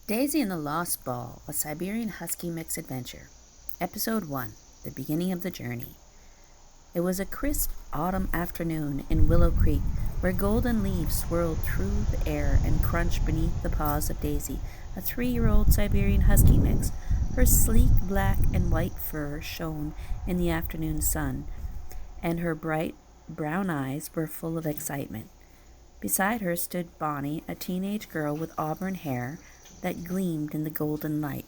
Daisy and the Lost Ball, a Siberian Husky Mix Adventure. Episode 1, The Beginning of the Journey. It was a crisp autumn afternoon in Willow Creek, where golden leaves swirled through the air and crunched beneath the paws of Daisy, a 3-year-old Siberian Husky mix. Her sleek black and white fur shone in the afternoon sun, and her bright brown eyes were full of excitement. Beside her stood Bonnie, a teenage girl with auburn hair that gleamed in the golden light.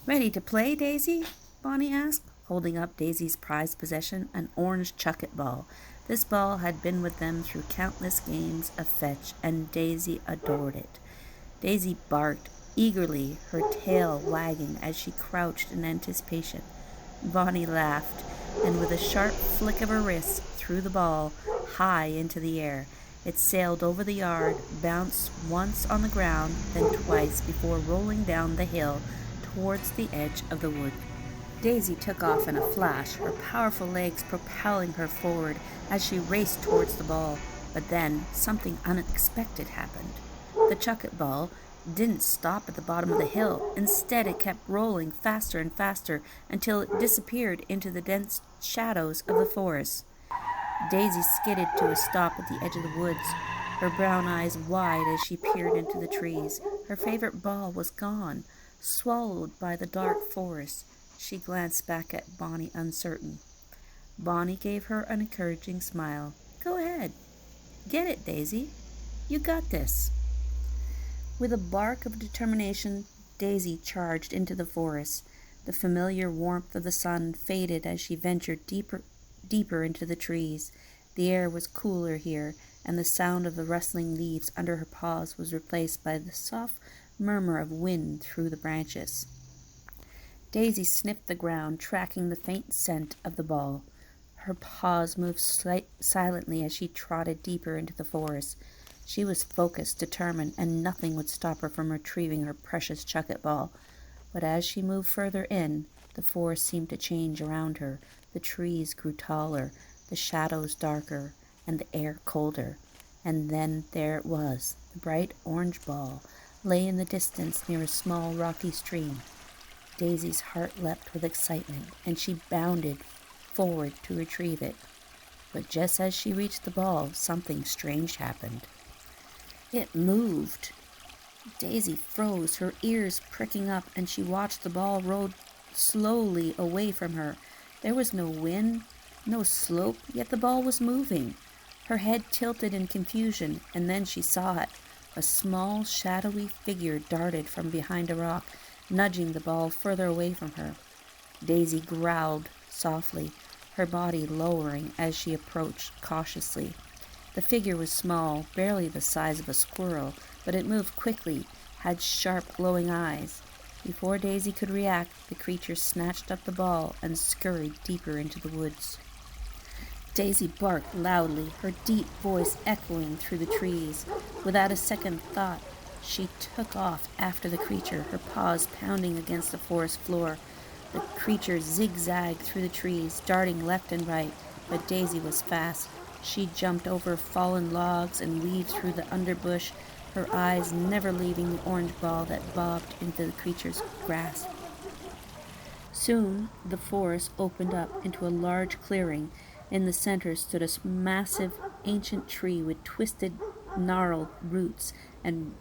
"Ready to play, Daisy?" Bonnie asked, holding up Daisy's prized possession, an orange chuck-it ball. This ball had been with them through countless games of fetch, and Daisy adored it. Daisy barked eagerly, her tail wagging as she crouched in anticipation. Bonnie laughed, and with a sharp flick of her wrist, threw the ball high into the air. It sailed over the yard, bounced once on the ground, then twice before rolling down the hill towards the edge of the wood. Daisy took off in a flash, her powerful legs propelling her forward as she raced towards the ball. But then something unexpected happened. The chuck-it ball didn't stop at the bottom of the hill. Instead, it kept rolling faster and faster until it disappeared into the dense shadows of the forest. Daisy skidded to a stop at the edge of the woods, her brown eyes wide as she peered into the trees. Her favorite ball was gone, swallowed by the dark forest. She glanced back at Bonnie, uncertain. Bonnie gave her an encouraging smile. "Go ahead. Get it, Daisy. You got this." With a bark of determination, Daisy charged into the forest. The familiar warmth of the sun faded as she ventured deeper into the trees. The air was cooler here, and the sound of the rustling leaves under her paws was replaced by the soft murmur of wind through the branches. Daisy sniffed the ground, tracking the faint scent of the ball. Her paws moved silently as she trotted deeper into the forest. She was focused, determined, and nothing would stop her from retrieving her precious chuck-it ball. But as she moved further in, the forest seemed to change around her. The trees grew taller, the shadows darker, and the air colder. And then there it was. The bright orange ball lay in the distance near a small rocky stream. Daisy's heart leapt with excitement, and she bounded forward to retrieve it. But just as she reached the ball, something strange happened. It moved. Daisy froze, her ears pricking up, and she watched the ball roll slowly away from her. There was no wind, no slope, yet the ball was moving. Her head tilted in confusion, and then she saw it. A small, shadowy figure darted from behind a rock, nudging the ball further away from her. Daisy growled softly, her body lowering as she approached cautiously. The figure was small, barely the size of a squirrel, but it moved quickly, had sharp, glowing eyes. Before Daisy could react, the creature snatched up the ball and scurried deeper into the woods. Daisy barked loudly, her deep voice echoing through the trees. Without a second thought, she took off after the creature, her paws pounding against the forest floor. The creature zigzagged through the trees, darting left and right, but Daisy was fast. She jumped over fallen logs and weaved through the underbush, her eyes never leaving the orange ball that bobbed into the creature's grasp. Soon the forest opened up into a large clearing. In the center stood a massive ancient tree with twisted, gnarled roots and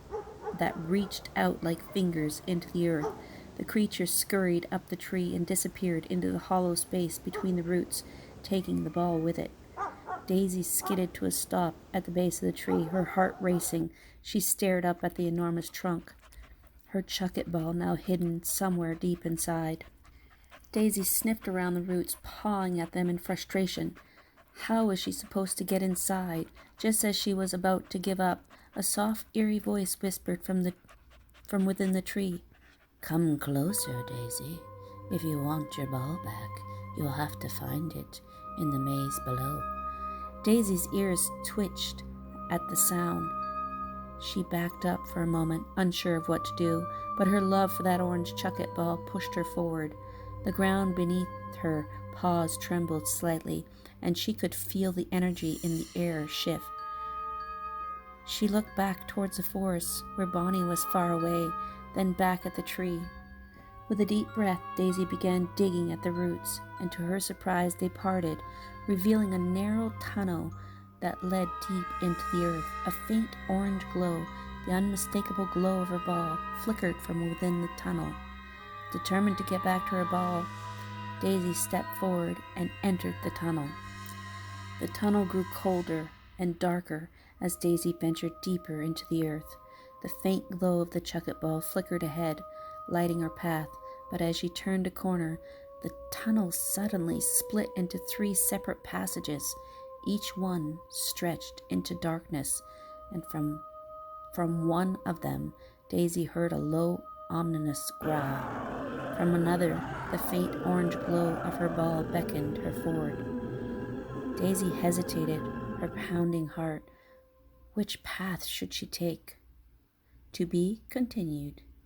that reached out like fingers into the earth. The creature scurried up the tree and disappeared into the hollow space between the roots, taking the ball with it. Daisy skidded to a stop at the base of the tree, her heart racing. She stared up at the enormous trunk, her chuck-it ball now hidden somewhere deep inside. Daisy sniffed around the roots, pawing at them in frustration. How was she supposed to get inside? Just as she was about to give up, a soft, eerie voice whispered from within the tree. "Come closer, Daisy. If you want your ball back, you'll have to find it in the maze below." Daisy's ears twitched at the sound. She backed up for a moment, unsure of what to do, but her love for that orange chuck-it ball pushed her forward. The ground beneath her paws trembled slightly, and she could feel the energy in the air shift. She looked back towards the forest, where Bonnie was far away. then back at the tree. With a deep breath, Daisy began digging at the roots, and to her surprise they parted, revealing a narrow tunnel that led deep into the earth. A faint orange glow, the unmistakable glow of her ball, flickered from within the tunnel. Determined to get back to her ball, Daisy stepped forward and entered the tunnel. The tunnel grew colder and darker as Daisy ventured deeper into the earth. The faint glow of the chucket ball flickered ahead, lighting her path, but as she turned a corner, the tunnel suddenly split into 3 separate passages. Each one stretched into darkness, and from one of them, Daisy heard a low, ominous growl. From another, the faint orange glow of her ball beckoned her forward. Daisy hesitated, her pounding heart. Which path should she take? To be continued.